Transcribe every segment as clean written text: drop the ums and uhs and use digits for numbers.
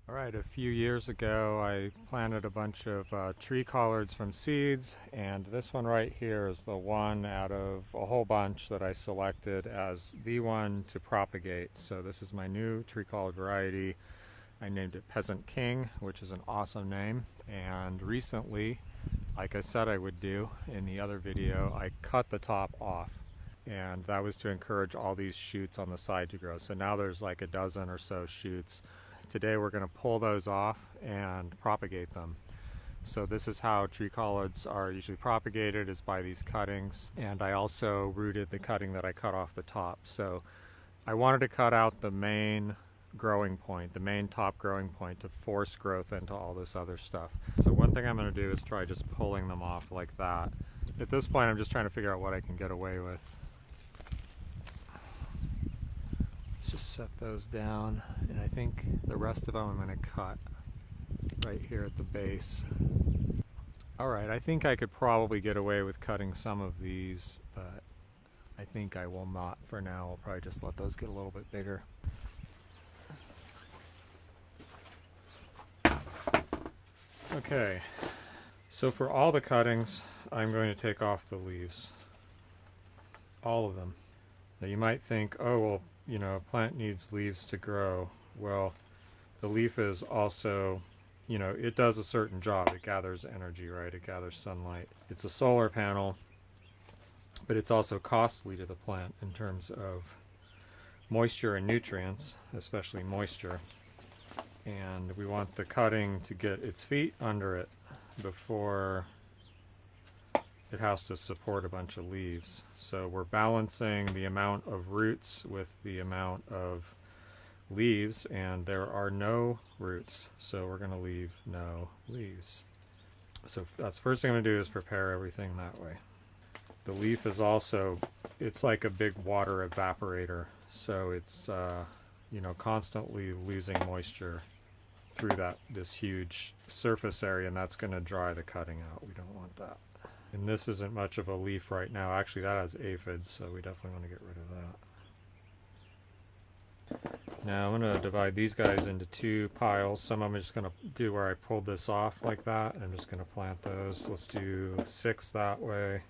Alright, a few years ago I planted a bunch of tree collards from seeds, and this one right here is the one out of a whole bunch that I selected as the one to propagate. So this is my new tree collard variety. I named it Peasant King, which is an awesome name, and recently, like I said I would do in the other video, I cut the top off, and that was to encourage all these shoots on the side to grow. So now there's like a dozen or so shoots. Today we're going to pull those off and propagate them. So this is how tree collards are usually propagated, is by these cuttings, and I also rooted the cutting that I cut off the top. So I wanted to cut out the main growing point, the main top growing point, to force growth into all this other stuff. So one thing I'm going to do is try just pulling them off like that. At this point I'm just trying to figure out what I can get away with. Just set those down, and I think the rest of them I'm going to cut right here at the base. Alright, I think I could probably get away with cutting some of these, but I think I will not for now. I'll probably just let those get a little bit bigger. Okay, so for all the cuttings I'm going to take off the leaves. All of them. Now you might think, oh well, you know, a plant needs leaves to grow. Well, the leaf is also, you know, it does a certain job. It gathers energy, right? It gathers sunlight. It's a solar panel, but it's also costly to the plant in terms of moisture and nutrients, especially moisture. And we want the cutting to get its feet under it before it has to support a bunch of leaves. So we're balancing the amount of roots with the amount of leaves, and there are no roots, so we're going to leave no leaves. So that's the first thing I'm going to do, is prepare everything that way. The leaf is also, it's like a big water evaporator, so it's you know, constantly losing moisture through this huge surface area, and that's going to dry the cutting out. We don't want that. And this isn't much of a leaf right now. Actually, that has aphids, so we definitely want to get rid of that. Now I'm going to divide these guys into two piles. Some of them I'm just going to do where I pulled this off like that, and I'm just going to plant those. Let's do 6 that way.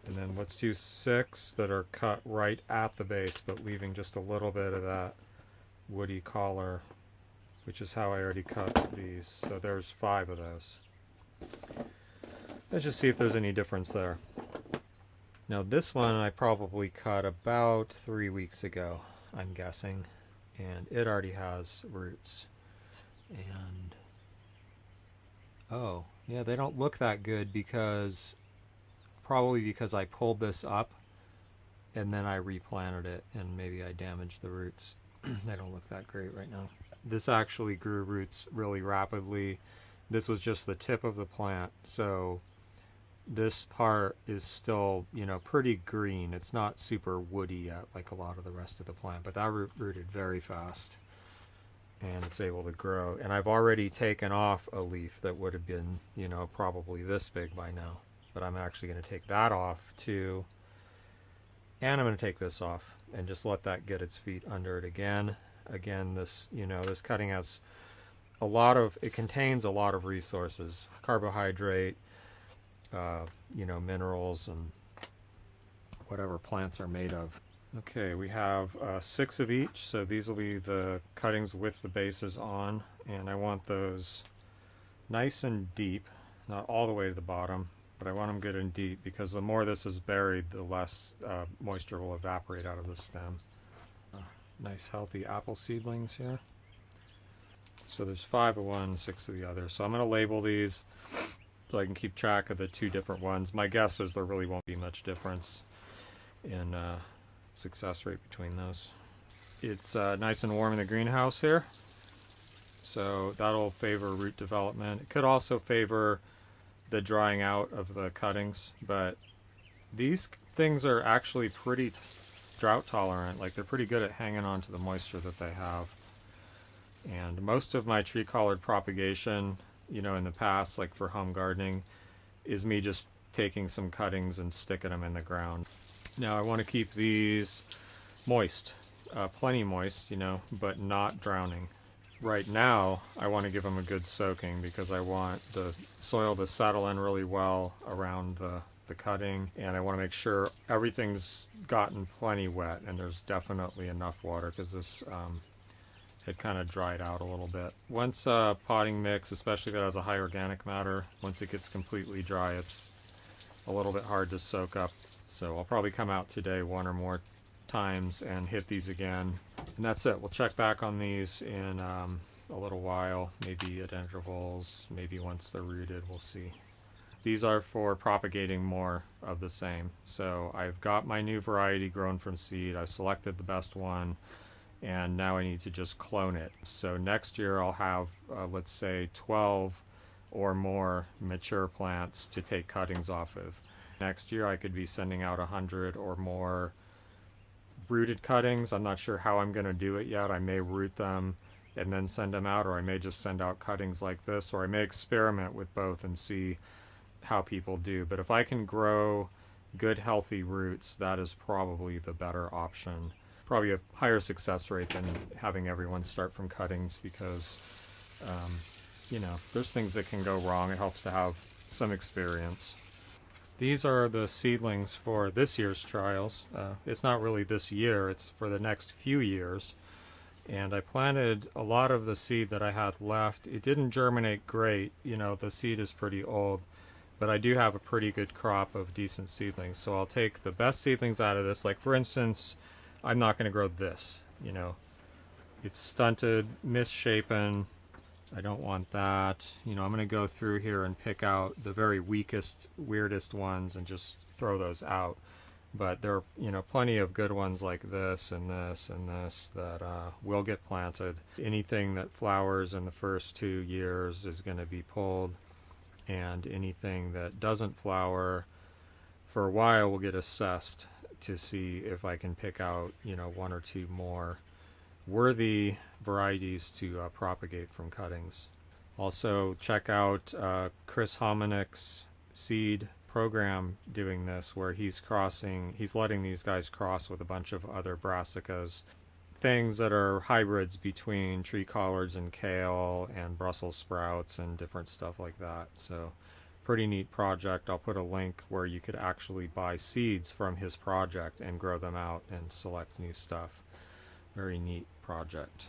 And then let's do 6 that are cut right at the base, but leaving just a little bit of that woody collar, which is how I already cut these. So there's 5 of those. Let's just see if there's any difference there. Now this one I probably cut about 3 weeks ago, I'm guessing, and it already has roots. And oh yeah, they don't look that good, probably because I pulled this up and then I replanted it, and maybe I damaged the roots. They don't look that great right now. This actually grew roots really rapidly. This was just the tip of the plant, so this part is still, you know, pretty green. It's not super woody yet like a lot of the rest of the plant, but that rooted very fast, and it's able to grow. And I've already taken off a leaf that would have been, you know, probably this big by now, but I'm actually going to take that off too, and I'm going to take this off and just let that get its feet under it again. Again, this, you know, this cutting has it contains a lot of resources, carbohydrate, you know, minerals, and whatever plants are made of. Okay, we have 6 of each, so these will be the cuttings with the bases on, and I want those nice and deep, not all the way to the bottom, but I want them good and deep, because the more this is buried, the less moisture will evaporate out of the stem. Nice healthy apple seedlings here. So there's 5 of one, 6 of the other. So I'm going to label these so I can keep track of the 2 different ones. My guess is there really won't be much difference in success rate between those. It's nice and warm in the greenhouse here, so that'll favor root development. It could also favor the drying out of the cuttings, but these things are actually pretty drought tolerant. Like, they're pretty good at hanging on to the moisture that they have. And most of my tree collard propagation, you know, in the past, like for home gardening, is me just taking some cuttings and sticking them in the ground. Now I want to keep these moist. plenty moist, you know, but not drowning. Right now, I want to give them a good soaking because I want the soil to settle in really well around the cutting, and I want to make sure everything's gotten plenty wet, and there's definitely enough water because this it kind of dried out a little bit. Once potting mix, especially if it has a high organic matter, once it gets completely dry, it's a little bit hard to soak up. So I'll probably come out today one or more times and hit these again. And that's it. We'll check back on these in a little while, maybe at intervals, maybe once they're rooted, we'll see. These are for propagating more of the same. So I've got my new variety grown from seed. I've selected the best one, and now I need to just clone it. So next year I'll have, let's say, 12 or more mature plants to take cuttings off of. Next year I could be sending out 100 or more rooted cuttings. I'm not sure how I'm going to do it yet. I may root them and then send them out, or I may just send out cuttings like this, or I may experiment with both and see how people do. But if I can grow good healthy roots, that is probably the better option. Probably a higher success rate than having everyone start from cuttings because you know, there's things that can go wrong. It helps to have some experience. These are the seedlings for this year's trials. It's not really this year, it's for the next few years. And I planted a lot of the seed that I had left. It didn't germinate great, you know, the seed is pretty old, but I do have a pretty good crop of decent seedlings. So I'll take the best seedlings out of this. Like for instance, I'm not going to grow this, you know. It's stunted, misshapen. I don't want that. You know, I'm going to go through here and pick out the very weakest, weirdest ones and just throw those out. But there are, you know, plenty of good ones like this and this and this that will get planted. Anything that flowers in the first 2 years is going to be pulled, and anything that doesn't flower for a while will get assessed to see if I can pick out, you know, 1 or 2 more worthy varieties to propagate from cuttings. Also check out Chris Hominick's seed program doing this, where he's letting these guys cross with a bunch of other brassicas, things that are hybrids between tree collards and kale and Brussels sprouts and different stuff like that. So pretty neat project. I'll put a link where you could actually buy seeds from his project and grow them out and select new stuff. Very neat project.